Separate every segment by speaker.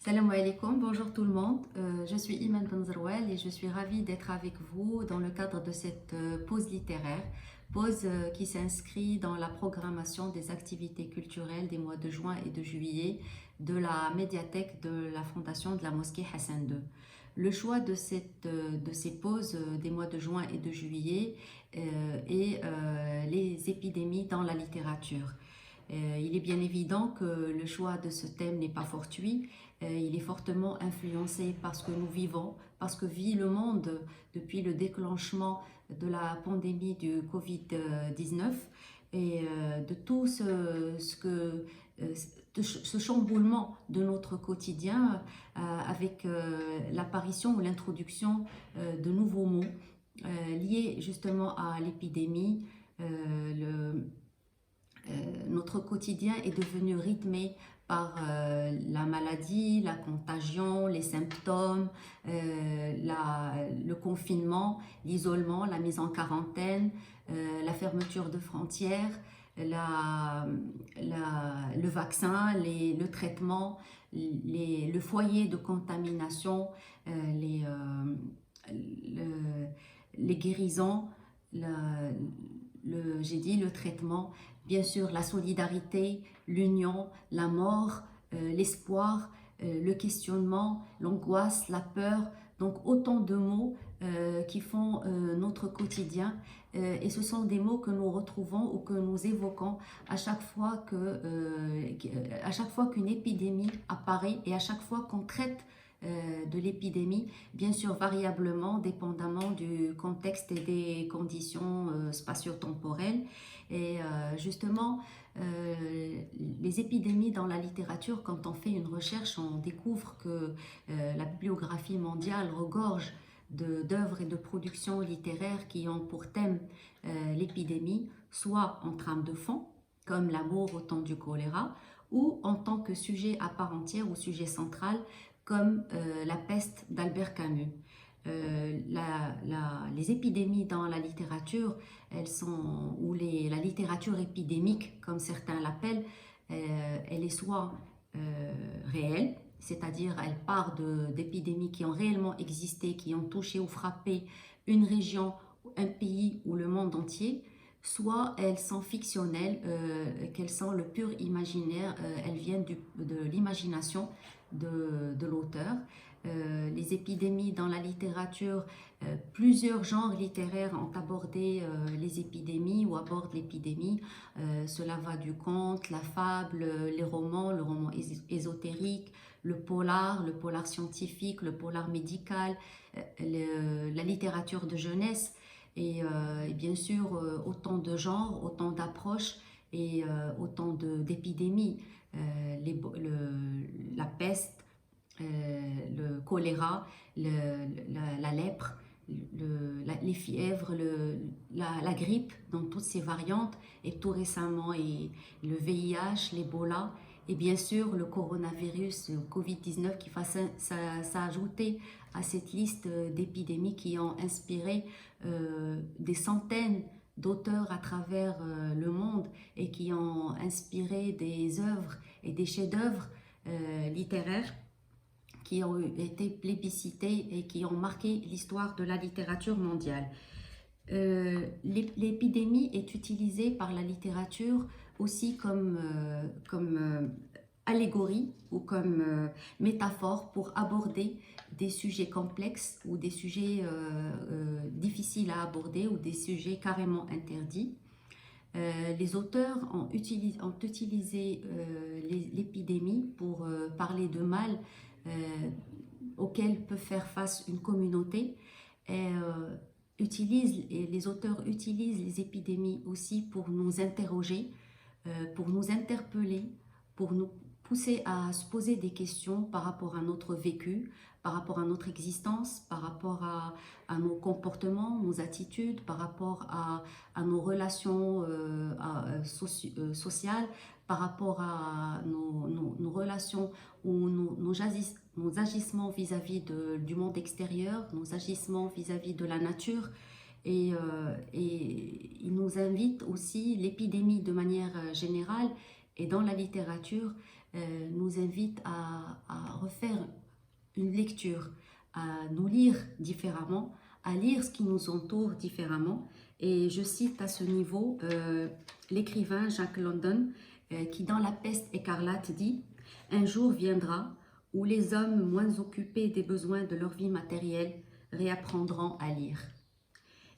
Speaker 1: Salam alaikum, bonjour tout le monde. Je suis Iman Benzerouel et je suis ravie d'être avec vous dans le cadre de cette pause littéraire, pause qui s'inscrit dans la programmation des activités culturelles des mois de juin et de juillet de la médiathèque de la fondation de la mosquée Hassan II. Le choix de ces pauses des mois de juin et de juillet est les épidémies dans la littérature. Il est bien évident que le choix de ce thème n'est pas fortuit. Il est fortement influencé par ce que nous vivons, parce que vit le monde depuis le déclenchement de la pandémie du Covid-19 et de tout ce chamboulement de notre quotidien avec l'apparition ou l'introduction de nouveaux mots liés justement à l'épidémie. Notre quotidien est devenu rythmé par la maladie, la contagion, les symptômes, le confinement, l'isolement, la mise en quarantaine, la fermeture de frontières, le vaccin, le traitement, le foyer de contamination, les guérisons, j'ai dit le traitement, bien sûr la solidarité, l'union, la mort, l'espoir, le questionnement, l'angoisse, la peur. Donc autant de mots qui font notre quotidien et ce sont des mots que nous retrouvons ou que nous évoquons à chaque fois qu'une épidémie apparaît et à chaque fois qu'on traite de l'épidémie, bien sûr variablement, dépendamment du contexte et des conditions spatio-temporelles. Et justement, les épidémies dans la littérature, quand on fait une recherche, on découvre que la bibliographie mondiale regorge d'œuvres et de productions littéraires qui ont pour thème l'épidémie, soit en trame de fond, comme l'amour au temps du choléra, ou en tant que sujet à part entière ou sujet central, comme la peste d'Albert Camus. Les épidémies dans la littérature, la littérature épidémique, comme certains l'appellent, elle est soit réelle, c'est-à-dire elle part d'épidémies qui ont réellement existé, qui ont touché ou frappé une région, un pays ou le monde entier, soit elles sont fictionnelles, qu'elles sont le pur imaginaire, elles viennent de l'imagination de l'auteur. Les épidémies dans la littérature, plusieurs genres littéraires ont abordé les épidémies ou abordent l'épidémie. Cela va du conte, la fable, les romans, le roman ésotérique, le polar scientifique, le polar médical, la littérature de jeunesse et bien sûr autant de genres, autant d'approches et autant d'épidémies. La peste, le choléra, la lèpre, les fièvres, la grippe dans toutes ses variantes et tout récemment et le VIH, l'Ebola et bien sûr le coronavirus, le Covid-19 qui va s'ajouter à cette liste d'épidémies qui ont inspiré des centaines d'auteurs à travers le monde et qui ont inspiré des œuvres et des chefs-d'œuvre littéraires qui ont été plébiscités et qui ont marqué l'histoire de la littérature mondiale. L'épidémie est utilisée par la littérature aussi comme allégorie ou comme métaphore pour aborder des sujets complexes ou des sujets difficiles à aborder ou des sujets carrément interdits. Les auteurs ont utilisé l'épidémie pour parler de mal auquel peut faire face une communauté et les auteurs utilisent les épidémies aussi pour nous interroger, pour nous interpeller, pour nous pousser à se poser des questions par rapport à notre vécu, par rapport à notre existence, par rapport à nos comportements, nos attitudes, par rapport à nos relations sociales, par rapport à nos relations ou nos agissements vis-à-vis du monde extérieur, nos agissements vis-à-vis de la nature. Et il nous invite aussi, l'épidémie de manière générale et dans la littérature, nous invite à refaire une lecture, à nous lire différemment, à lire ce qui nous entoure différemment. Et je cite à ce niveau l'écrivain Jack London qui dans La peste écarlate dit « Un jour viendra où les hommes moins occupés des besoins de leur vie matérielle réapprendront à lire. »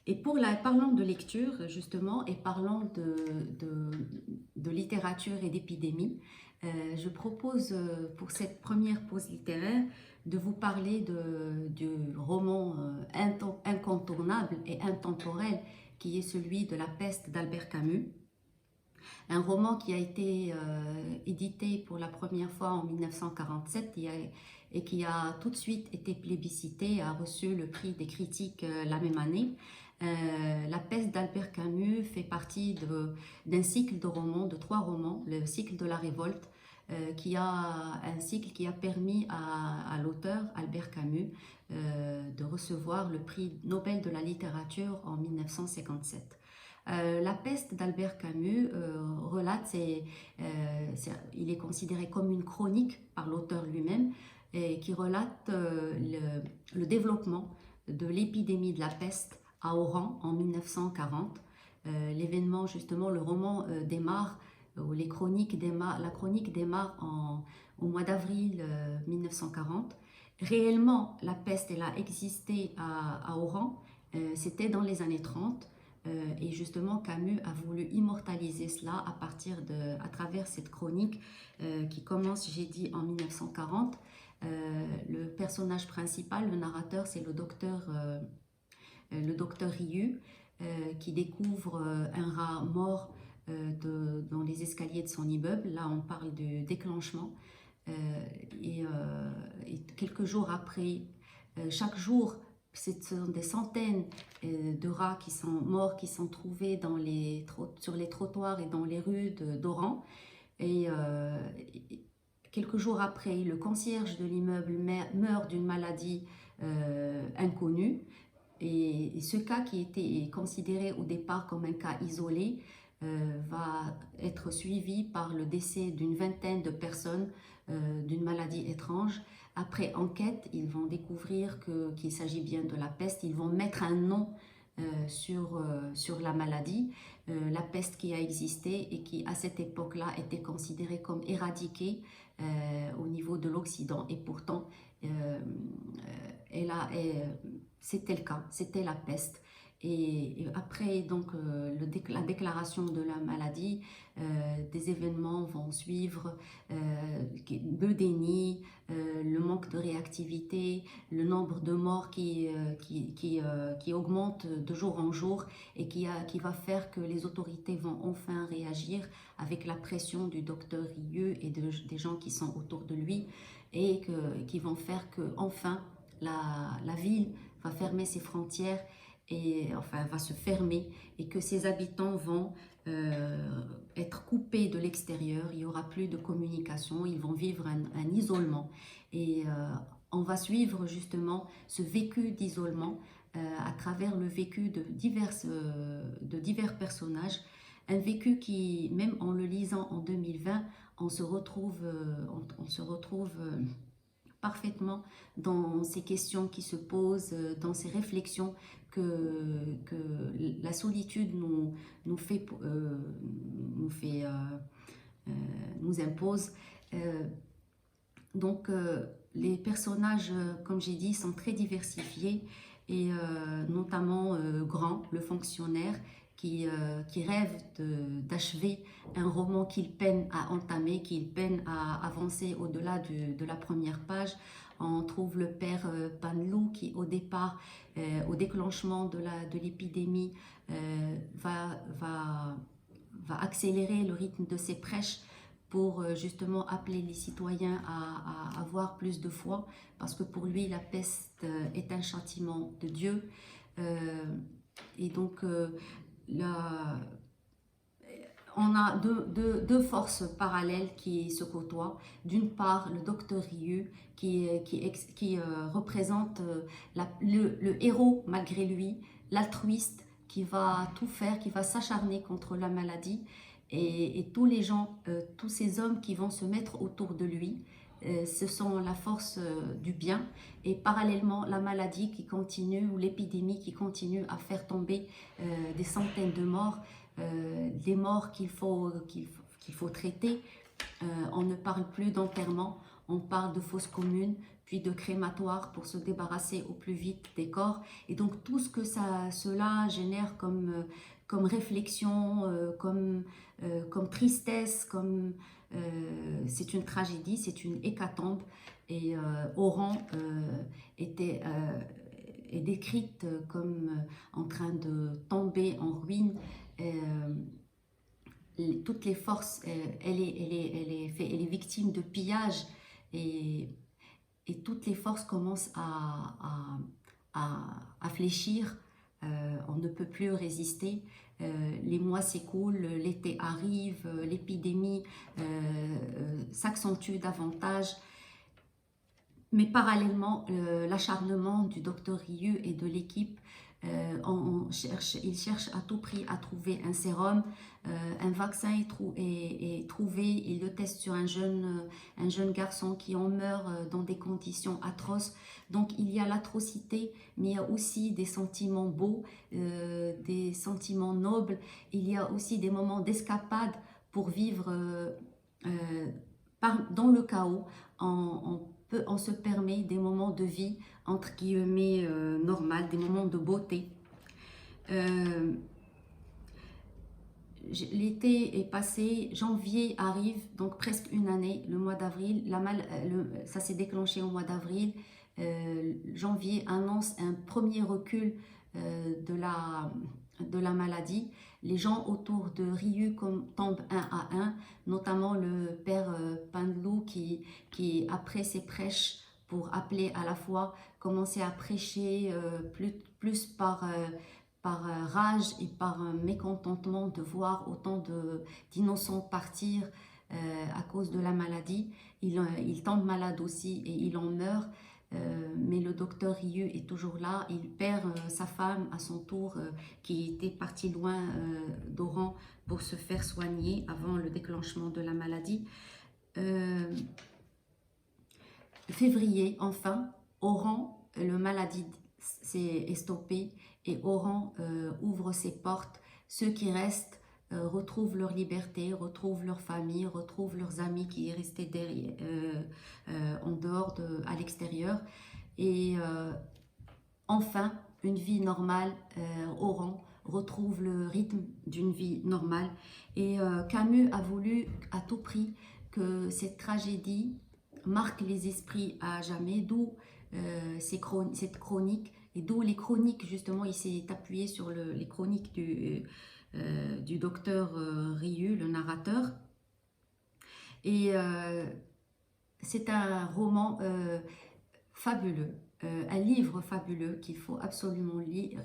Speaker 1: Et parlant de lecture, justement, et parlant de littérature et d'épidémie, je propose pour cette première pause littéraire de vous parler du roman incontournable et intemporel qui est celui de La peste d'Albert Camus. Un roman qui a été édité pour la première fois en 1947 et qui a tout de suite été plébiscité, a reçu le prix des critiques la même année. La peste d'Albert Camus fait partie d'un cycle de romans, de 3 romans, le cycle de la révolte, un cycle qui a permis à l'auteur Albert Camus de recevoir le prix Nobel de la littérature en 1957. La peste d'Albert Camus relate, il est considéré comme une chronique par l'auteur lui-même, qui relate le développement de l'épidémie de la peste à Oran en 1940. L'événement, justement, le roman démarre, ou la chronique démarre au mois d'avril 1940. Réellement, la peste, elle a existé à Oran, c'était dans les années 30. Et justement, Camus a voulu immortaliser cela à travers cette chronique qui commence, j'ai dit, en 1940. Le personnage principal, le narrateur, c'est le docteur Rieu, qui découvre un rat mort dans les escaliers de son immeuble. Là, on parle du déclenchement. Et quelques jours après, chaque jour, ce sont des centaines de rats qui sont morts, qui sont trouvés sur les trottoirs et dans les rues d'Oran. Et quelques jours après, le concierge de l'immeuble meurt d'une maladie inconnue. Et ce cas qui était considéré au départ comme un cas isolé va être suivi par le décès d'une vingtaine de personnes d'une maladie étrange. Après enquête, ils vont découvrir qu'il s'agit bien de la peste. Ils vont mettre un nom sur la maladie, la peste qui a existé et qui, à cette époque-là, était considérée comme éradiquée au niveau de l'Occident. Et pourtant, c'était le cas, c'était la peste. Et après donc la déclaration de la maladie, des événements vont suivre, le déni, le manque de réactivité, le nombre de morts qui augmente de jour en jour et qui va faire que les autorités vont enfin réagir avec la pression du docteur Rieu et des gens qui sont autour de lui et qui vont faire que enfin la ville va fermer ses frontières et enfin va se fermer et que ses habitants vont être coupés de l'extérieur, il n'y aura plus de communication, ils vont vivre un isolement et on va suivre justement ce vécu d'isolement à travers le vécu de divers personnages, un vécu qui, même en le lisant en 2020, on se retrouve parfaitement dans ces questions qui se posent, dans ces réflexions que la solitude nous impose. Donc les personnages, comme j'ai dit, sont très diversifiés et notamment Grand, le fonctionnaire, qui rêve d'achever un roman qu'il peine à entamer, qu'il peine à avancer au-delà de la première page. On trouve le père Panlou qui, au départ, au déclenchement de l'épidémie, va accélérer le rythme de ses prêches pour justement appeler les citoyens à avoir plus de foi, parce que pour lui, la peste est un châtiment de Dieu. Et donc, on a deux forces parallèles qui se côtoient. D'une part, le docteur Rieu qui représente le héros malgré lui, l'altruiste qui va tout faire, qui va s'acharner contre la maladie Et tous les gens, tous ces hommes qui vont se mettre autour de lui, ce sont la force du bien, et parallèlement la maladie qui continue ou l'épidémie qui continue à faire tomber des centaines de morts, des morts qu'il faut traiter. On ne parle plus d'enterrement, on parle de fosses communes, puis de crématoires pour se débarrasser au plus vite des corps. Et donc tout ce que cela génère comme réflexion, comme tristesse, c'est une tragédie, c'est une hécatombe. Et Oran est décrite comme en train de tomber en ruine. Toutes les forces, elle est victime de pillage, et, et toutes les forces commencent à fléchir. On ne peut plus résister. Les mois s'écoulent, l'été arrive, l'épidémie s'accentue davantage. Mais parallèlement, l'acharnement du docteur Rieu et de l'équipe, ils cherchent à tout prix à trouver un sérum. Un vaccin est trouvé, ils le testent sur un jeune garçon qui en meurt dans des conditions atroces. Donc il y a l'atrocité, mais il y a aussi des sentiments beaux, des sentiments nobles. Il y a aussi des moments d'escapade pour vivre dans le chaos. On se permet des moments de vie, entre guillemets, normal, des moments de beauté. L'été est passé, janvier arrive, donc presque une année, le mois d'avril, ça s'est déclenché au mois d'avril. Janvier annonce un premier recul de la maladie. Les gens autour de Riu tombent un à un, notamment le père Pandlou qui, après ses prêches pour appeler à la foi, commençait à prêcher plus par rage et par mécontentement de voir autant d'innocents partir à cause de la maladie. Il tombe malade aussi et il en meurt. Mais le docteur Rieu est toujours là. Il perd sa femme à son tour, qui était partie loin d'Oran pour se faire soigner avant le déclenchement de la maladie. Février, enfin, Oran, la maladie s'est stoppée et Oran ouvre ses portes. Ceux qui restent retrouvent leur liberté, retrouvent leur famille, retrouvent leurs amis qui restaient derrière, en dehors, à l'extérieur. Et enfin, une vie normale. Oran retrouve le rythme d'une vie normale. Et Camus a voulu à tout prix que cette tragédie marque les esprits à jamais, d'où cette chronique, et d'où les chroniques, justement, il s'est appuyé sur les chroniques du docteur Rieu, le narrateur. Et c'est un roman fabuleux, un livre fabuleux qu'il faut absolument lire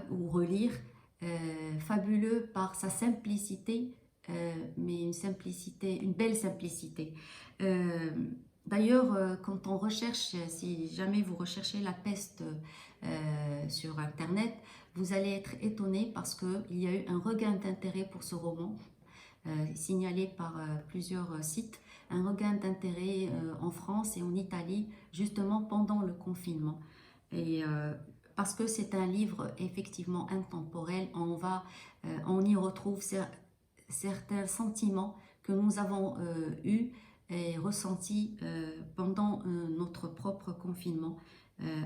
Speaker 1: ou relire, fabuleux par sa simplicité, mais une belle simplicité. D'ailleurs, quand on recherche, si jamais vous recherchez la peste sur Internet, vous allez être étonné parce qu'il y a eu un regain d'intérêt pour ce roman, signalé par plusieurs sites, un regain d'intérêt en France et en Italie, justement pendant le confinement. Et parce que c'est un livre effectivement intemporel, on y retrouve certains sentiments que nous avons eus et ressentis pendant notre propre confinement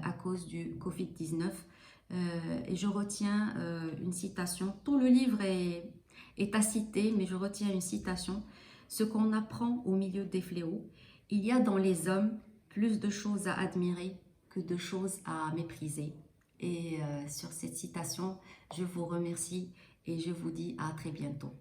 Speaker 1: à cause du Covid-19. Et je retiens une citation. Tout le livre est à citer, mais je retiens une citation. Ce qu'on apprend au milieu des fléaux, il y a dans les hommes plus de choses à admirer que de choses à mépriser. Et sur cette citation, je vous remercie et je vous dis à très bientôt.